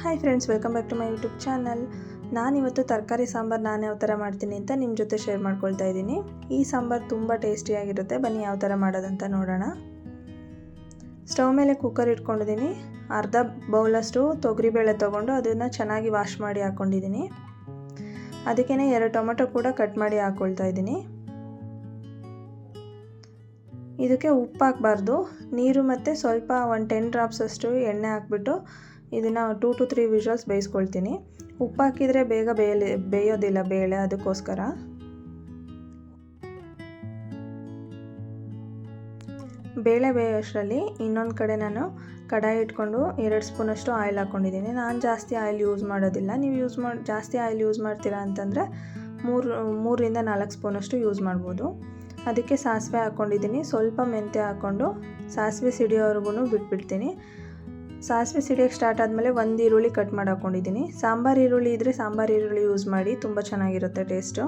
Hi friends, welcome back to my YouTube channel. ನಾನಿವತ್ತು ತರಕಾರಿ ಸಾಂಬಾರು ನಾನು ಯಾವ ಥರ ಮಾಡ್ತೀನಿ ಅಂತ ನಿಮ್ಮ ಜೊತೆ ಶೇರ್ ಮಾಡ್ಕೊಳ್ತಾ ಇದ್ದೀನಿ. ಈ ಸಾಂಬಾರು ತುಂಬ ಟೇಸ್ಟಿಯಾಗಿರುತ್ತೆ. ಬನ್ನಿ ಯಾವ ಥರ ಮಾಡೋದಂತ ನೋಡೋಣ. ಸ್ಟವ್ ಮೇಲೆ ಕುಕ್ಕರ್ ಇಟ್ಕೊಂಡಿದ್ದೀನಿ. ಅರ್ಧ ಬೌಲಷ್ಟು ತೊಗರಿಬೇಳೆ ತೊಗೊಂಡು ಅದನ್ನು ಚೆನ್ನಾಗಿ ವಾಶ್ ಮಾಡಿ ಹಾಕ್ಕೊಂಡಿದ್ದೀನಿ. ಅದಕ್ಕೇ 2 ಟೊಮೆಟೊ ಕೂಡ ಕಟ್ ಮಾಡಿ ಹಾಕ್ಕೊಳ್ತಾ ಇದ್ದೀನಿ. ಇದಕ್ಕೆ ಉಪ್ಪು ಹಾಕಬಾರ್ದು. ನೀರು ಮತ್ತು ಸ್ವಲ್ಪ 10 ಡ್ರಾಪ್ಸ್ ಅಷ್ಟು ಎಣ್ಣೆ ಹಾಕ್ಬಿಟ್ಟು ಇದನ್ನು 2 to 3 ವಿಷಲ್ಸ್ ಬೇಯಿಸ್ಕೊಳ್ತೀನಿ. ಉಪ್ಪು ಹಾಕಿದರೆ ಬೇಗ ಬೇಯೋದಿಲ್ಲ ಬೇಳೆ, ಅದಕ್ಕೋಸ್ಕರ. ಬೇಳೆ ಬೇಯೋಷ್ಟರಲ್ಲಿ ಇನ್ನೊಂದು ಕಡೆ ನಾನು ಕಡಾಯಿ ಇಟ್ಕೊಂಡು 2 ಸ್ಪೂನಷ್ಟು ಆಯಿಲ್ ಹಾಕ್ಕೊಂಡಿದ್ದೀನಿ. ನಾನು ಜಾಸ್ತಿ ಆಯಿಲ್ ಯೂಸ್ ಮಾಡೋದಿಲ್ಲ. ನೀವು ಜಾಸ್ತಿ ಆಯಿಲ್ ಯೂಸ್ ಮಾಡ್ತೀರಾ ಅಂತಂದರೆ 3 ರಿಂದ 4 ಸ್ಪೂನಷ್ಟು ಯೂಸ್ ಮಾಡ್ಬೋದು. ಅದಕ್ಕೆ ಸಾಸಿವೆ ಹಾಕ್ಕೊಂಡಿದ್ದೀನಿ. ಸ್ವಲ್ಪ ಮೆಂತ್ಯ ಹಾಕ್ಕೊಂಡು ಸಾಸಿವೆ ಸಿಡಿಯೋವರೆಗೂ ಬಿಟ್ಬಿಡ್ತೀನಿ. ಸಾಸಿವೆ ಸಿಡಿಯೋಕ್ಕೆ ಸ್ಟಾರ್ಟ್ ಆದಮೇಲೆ 1 ಈರುಳ್ಳಿ ಕಟ್ ಮಾಡಿ ಹಾಕ್ಕೊಂಡಿದ್ದೀನಿ. ಸಾಂಬಾರು ಈರುಳ್ಳಿ ಇದ್ದರೆ ಸಾಂಬಾರು ಈರುಳ್ಳಿ ಯೂಸ್ ಮಾಡಿ, ತುಂಬ ಚೆನ್ನಾಗಿರುತ್ತೆ ಟೇಸ್ಟು.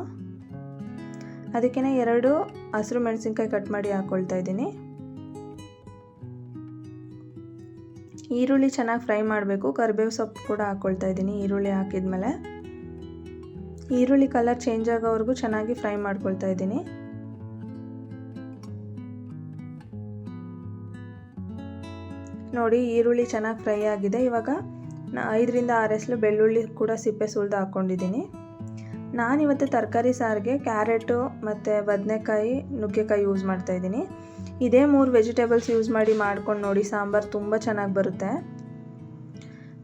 ಅದಕ್ಕೇ 2 ಹಸಿರು ಮೆಣಸಿನ್ಕಾಯಿ ಕಟ್ ಮಾಡಿ ಹಾಕ್ಕೊಳ್ತಾ ಇದ್ದೀನಿ. ಈರುಳ್ಳಿ ಚೆನ್ನಾಗಿ ಫ್ರೈ ಮಾಡಬೇಕು. ಕರಿಬೇವು ಸೊಪ್ಪು ಕೂಡ ಹಾಕ್ಕೊಳ್ತಾ ಇದ್ದೀನಿ. ಈರುಳ್ಳಿ ಹಾಕಿದ್ಮೇಲೆ ಈರುಳ್ಳಿ ಕಲರ್ ಚೇಂಜ್ ಆಗೋವರೆಗೂ ಚೆನ್ನಾಗಿ ಫ್ರೈ ಮಾಡ್ಕೊಳ್ತಾ ಇದ್ದೀನಿ. ನೋಡಿ, ಈರುಳ್ಳಿ ಚೆನ್ನಾಗಿ ಫ್ರೈ ಆಗಿದೆ. ಇವಾಗ 5 ರಿಂದ 6 ಎಸಳು ಬೆಳ್ಳುಳ್ಳಿ ಕೂಡ ಸಿಪ್ಪೆ ಸುಲಿದು ಹಾಕ್ಕೊಂಡಿದ್ದೀನಿ. ನಾನಿವತ್ತು ತರಕಾರಿ ಸಾರಿಗೆ ಕ್ಯಾರೆಟು ಮತ್ತು ಬದನೆಕಾಯಿ, ನುಗ್ಗೆಕಾಯಿ ಯೂಸ್ ಮಾಡ್ತಾಯಿದ್ದೀನಿ. ಇದೇ 3 ವೆಜಿಟೇಬಲ್ಸ್ ಯೂಸ್ ಮಾಡಿ ಮಾಡ್ಕೊಂಡು ನೋಡಿ, ಸಾಂಬಾರು ತುಂಬ ಚೆನ್ನಾಗಿ ಬರುತ್ತೆ.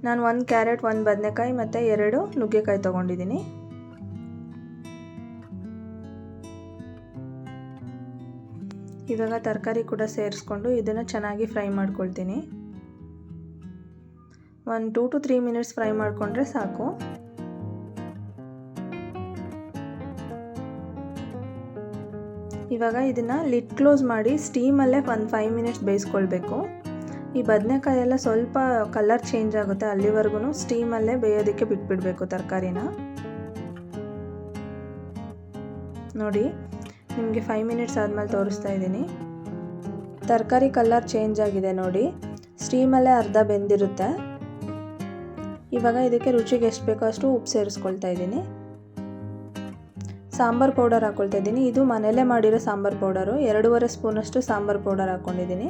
ನಾನು 1 ಕ್ಯಾರೆಟ್, 1 ಬದನೆಕಾಯಿ ಮತ್ತು 2 ನುಗ್ಗೆಕಾಯಿ ತೊಗೊಂಡಿದ್ದೀನಿ. ಇವಾಗ ತರಕಾರಿ ಕೂಡ ಸೇರಿಸ್ಕೊಂಡು ಇದನ್ನು ಚೆನ್ನಾಗಿ ಫ್ರೈ ಮಾಡ್ಕೊಳ್ತೀನಿ. 2 to 3 ಮಿನಿಟ್ಸ್ ಫ್ರೈ ಮಾಡಿಕೊಂಡ್ರೆ ಸಾಕು. ಇವಾಗ ಇದನ್ನು ಲಿಡ್ ಕ್ಲೋಸ್ ಮಾಡಿ ಸ್ಟೀಮಲ್ಲೇ 5 ಮಿನಿಟ್ಸ್ ಬೇಯಿಸ್ಕೊಳ್ಬೇಕು. ಈ ಬದನೆಕಾಯಿ ಎಲ್ಲ ಸ್ವಲ್ಪ ಕಲರ್ ಚೇಂಜ್ ಆಗುತ್ತೆ, ಅಲ್ಲಿವರೆಗೂ ಸ್ಟೀಮಲ್ಲೇ ಬೇಯೋದಕ್ಕೆ ಬಿಟ್ಬಿಡಬೇಕು ತರಕಾರಿನ. ನೋಡಿ, ನಿಮಗೆ 5 ಮಿನಿಟ್ಸ್ ಆದಮೇಲೆ ತೋರಿಸ್ತಾ ಇದ್ದೀನಿ. ತರಕಾರಿ ಕಲರ್ ಚೇಂಜ್ ಆಗಿದೆ ನೋಡಿ. ಸ್ಟೀಮಲ್ಲೇ ಅರ್ಧ ಬೆಂದಿರುತ್ತೆ. ಇವಾಗ ಇದಕ್ಕೆ ರುಚಿಗೆ ಎಷ್ಟು ಬೇಕೋ ಅಷ್ಟು ಉಪ್ಪು ಸೇರಿಸ್ಕೊಳ್ತಾ ಇದ್ದೀನಿ. ಸಾಂಬಾರು ಪೌಡರ್ ಹಾಕ್ಕೊಳ್ತಾ ಇದ್ದೀನಿ. ಇದು ಮನೆಯಲ್ಲೇ ಮಾಡಿರೋ ಸಾಂಬಾರು ಪೌಡರು. 2.5 ಸ್ಪೂನಷ್ಟು ಸಾಂಬಾರು ಪೌಡರ್ ಹಾಕ್ಕೊಂಡಿದ್ದೀನಿ.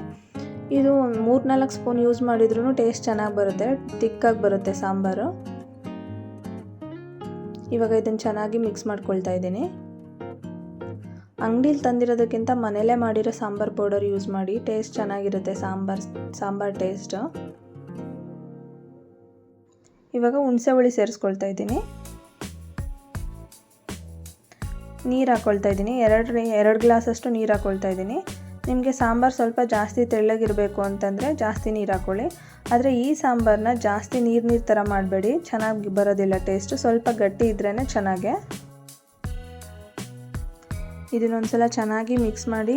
ಇದು 3-4 ಸ್ಪೂನ್ ಯೂಸ್ ಮಾಡಿದ್ರೂ ಟೇಸ್ಟ್ ಚೆನ್ನಾಗಿ ಬರುತ್ತೆ, ತಿಕ್ಕಾಗಿ ಬರುತ್ತೆ ಸಾಂಬಾರು. ಇವಾಗ ಇದನ್ನು ಚೆನ್ನಾಗಿ ಮಿಕ್ಸ್ ಮಾಡ್ಕೊಳ್ತಾ ಇದ್ದೀನಿ. ಅಂಗಡಿಲಿ ತಂದಿರೋದಕ್ಕಿಂತ ಮನೆಯಲ್ಲೇ ಮಾಡಿರೋ ಸಾಂಬಾರು ಪೌಡರ್ ಯೂಸ್ ಮಾಡಿ, ಟೇಸ್ಟ್ ಚೆನ್ನಾಗಿರುತ್ತೆ ಸಾಂಬಾರು ಟೇಸ್ಟು. ಇವಾಗ ಹುಣಸೆ ಹುಳಿ ಸೇರಿಸ್ಕೊಳ್ತಾ ಇದ್ದೀನಿ. ನೀರು ಹಾಕ್ಕೊಳ್ತಾ ಇದ್ದೀನಿ. 2 ಗ್ಲಾಸಷ್ಟು ನೀರು ಹಾಕ್ಕೊಳ್ತಾ ಇದ್ದೀನಿ. ನಿಮಗೆ ಸಾಂಬಾರು ಸ್ವಲ್ಪ ಜಾಸ್ತಿ ತೆಳ್ಳಗಿರಬೇಕು ಅಂತಂದರೆ ಜಾಸ್ತಿ ನೀರು ಹಾಕ್ಕೊಳ್ಳಿ. ಆದರೆ ಈ ಸಾಂಬಾರನ್ನ ಜಾಸ್ತಿ ನೀರು ಥರ ಮಾಡಬೇಡಿ, ಚೆನ್ನಾಗಿ ಬರೋದಿಲ್ಲ ಟೇಸ್ಟು. ಸ್ವಲ್ಪ ಗಟ್ಟಿ ಇದ್ರೇ ಚೆನ್ನಾಗೆ. ಇದನ್ನೊಂದು ಸಲ ಚೆನ್ನಾಗಿ ಮಿಕ್ಸ್ ಮಾಡಿ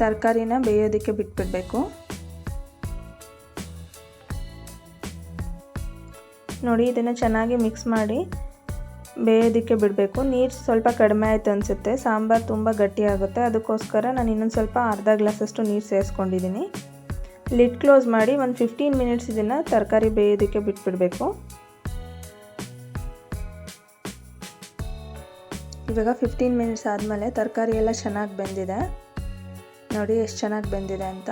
ತರಕಾರಿನ ಬೇಯೋದಕ್ಕೆ ಬಿಟ್ಬಿಡಬೇಕು. ನೋಡಿ, ಇದನ್ನು ಚೆನ್ನಾಗಿ ಮಿಕ್ಸ್ ಮಾಡಿ ಬೇಯೋದಕ್ಕೆ ಬಿಡಬೇಕು. ನೀರು ಸ್ವಲ್ಪ ಕಡಿಮೆ ಆಯಿತು ಅನಿಸುತ್ತೆ, ಸಾಂಬಾರು ತುಂಬ ಗಟ್ಟಿ ಆಗುತ್ತೆ. ಅದಕ್ಕೋಸ್ಕರ ನಾನು ಇನ್ನೊಂದು ಸ್ವಲ್ಪ ಅರ್ಧ ಗ್ಲಾಸಷ್ಟು ನೀರು ಸೇರಿಸ್ಕೊಂಡಿದ್ದೀನಿ. ಲಿಡ್ ಕ್ಲೋಸ್ ಮಾಡಿ 15 ಮಿನಿಟ್ಸ್ ಇದನ್ನು ತರಕಾರಿ ಬೇಯೋದಕ್ಕೆ ಬಿಟ್ಬಿಡಬೇಕು. ಇವಾಗ 15 ಮಿನಿಟ್ಸ್ ಆದಮೇಲೆ ತರಕಾರಿ ಎಲ್ಲ ಚೆನ್ನಾಗಿ ಬೆಂದಿದೆ. ನೋಡಿ ಎಷ್ಟು ಚೆನ್ನಾಗಿ ಬೆಂದಿದೆ ಅಂತ.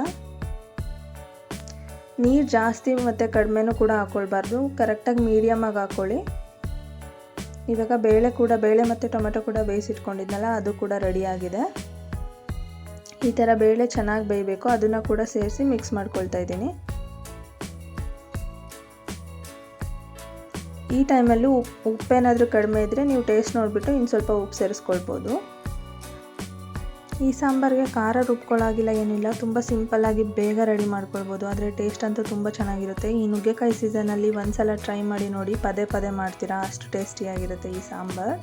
ನೀರು ಜಾಸ್ತಿ ಮತ್ತು ಕಡಿಮೆನೂ ಕೂಡ ಹಾಕ್ಕೊಳ್ಬಾರ್ದು, ಕರೆಕ್ಟಾಗಿ ಮೀಡಿಯಮಾಗಿ ಹಾಕ್ಕೊಳ್ಳಿ. ಇವಾಗ ಬೇಳೆ ಮತ್ತು ಟೊಮೆಟೊ ಕೂಡ ಬೇಯಿಸಿಟ್ಕೊಂಡಿದ್ನಲ್ಲ, ಅದು ಕೂಡ ರೆಡಿಯಾಗಿದೆ. ಈ ಥರ ಬೇಳೆ ಚೆನ್ನಾಗಿ ಬೇಯಬೇಕು. ಅದನ್ನು ಕೂಡ ಸೇರಿಸಿ ಮಿಕ್ಸ್ ಮಾಡ್ಕೊಳ್ತಾ ಇದ್ದೀನಿ. ಈ ಟೈಮಲ್ಲಿ ಉಪ್ಪೇನಾದರೂ ಕಡಿಮೆ ಇದ್ದರೆ ನೀವು ಟೇಸ್ಟ್ ನೋಡಿಬಿಟ್ಟು ಇನ್ನು ಸ್ವಲ್ಪ ಉಪ್ಪು ಸೇರಿಸ್ಕೊಳ್ಬೋದು. ಈ ಸಾಂಬಾರಿಗೆ ಖಾರ ರುಬ್ಕೊಳ್ಳಾಗಿಲ್ಲ ಏನಿಲ್ಲ, ತುಂಬ ಸಿಂಪಲ್ಲಾಗಿ ಬೇಗ ರೆಡಿ ಮಾಡ್ಕೊಳ್ಬೋದು. ಆದರೆ ಟೇಸ್ಟ್ ಅಂತೂ ತುಂಬ ಚೆನ್ನಾಗಿರುತ್ತೆ. ಈ ನುಗ್ಗೆಕಾಯಿ ಸೀಸನಲ್ಲಿ ಒಂದು ಸಲ ಟ್ರೈ ಮಾಡಿ ನೋಡಿ, ಪದೇ ಮಾಡ್ತೀರಾ, ಅಷ್ಟು ಟೇಸ್ಟಿಯಾಗಿರುತ್ತೆ ಈ ಸಾಂಬಾರು.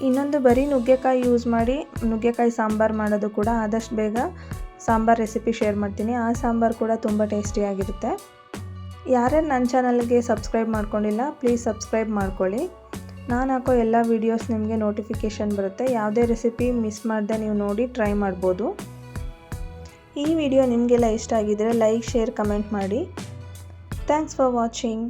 ಇನ್ನೊಂದು ಬರೀ ನುಗ್ಗೆಕಾಯಿ ಯೂಸ್ ಮಾಡಿ ನುಗ್ಗೆಕಾಯಿ ಸಾಂಬಾರು ಮಾಡೋದು ಕೂಡ ಆದಷ್ಟು ಬೇಗ ಸಾಂಬಾರು ರೆಸಿಪಿ ಶೇರ್ ಮಾಡ್ತೀನಿ. ಆ ಸಾಂಬಾರು ಕೂಡ ತುಂಬ ಟೇಸ್ಟಿಯಾಗಿರುತ್ತೆ. ಯಾರ್ಯಾರು ನನ್ನ ಚಾನಲ್ಗೆ ಸಬ್ಸ್ಕ್ರೈಬ್ ಮಾಡ್ಕೊಂಡಿಲ್ಲ, ಪ್ಲೀಸ್ ಸಬ್ಸ್ಕ್ರೈಬ್ ಮಾಡ್ಕೊಳ್ಳಿ. ನಾನು ಹಾಕೋ ಎಲ್ಲ ವೀಡಿಯೋಸ್ ನಿಮಗೆ ನೋಟಿಫಿಕೇಷನ್ ಬರುತ್ತೆ. ಯಾವುದೇ ರೆಸಿಪಿ ಮಿಸ್ ಮಾಡದೆ ನೀವು ನೋಡಿ ಟ್ರೈ ಮಾಡ್ಬೋದು. ಈ ವಿಡಿಯೋ ನಿಮಗೆಲ್ಲ ಇಷ್ಟ ಆಗಿದ್ದರೆ ಲೈಕ್, ಶೇರ್, ಕಮೆಂಟ್ ಮಾಡಿ. Thanks for watching.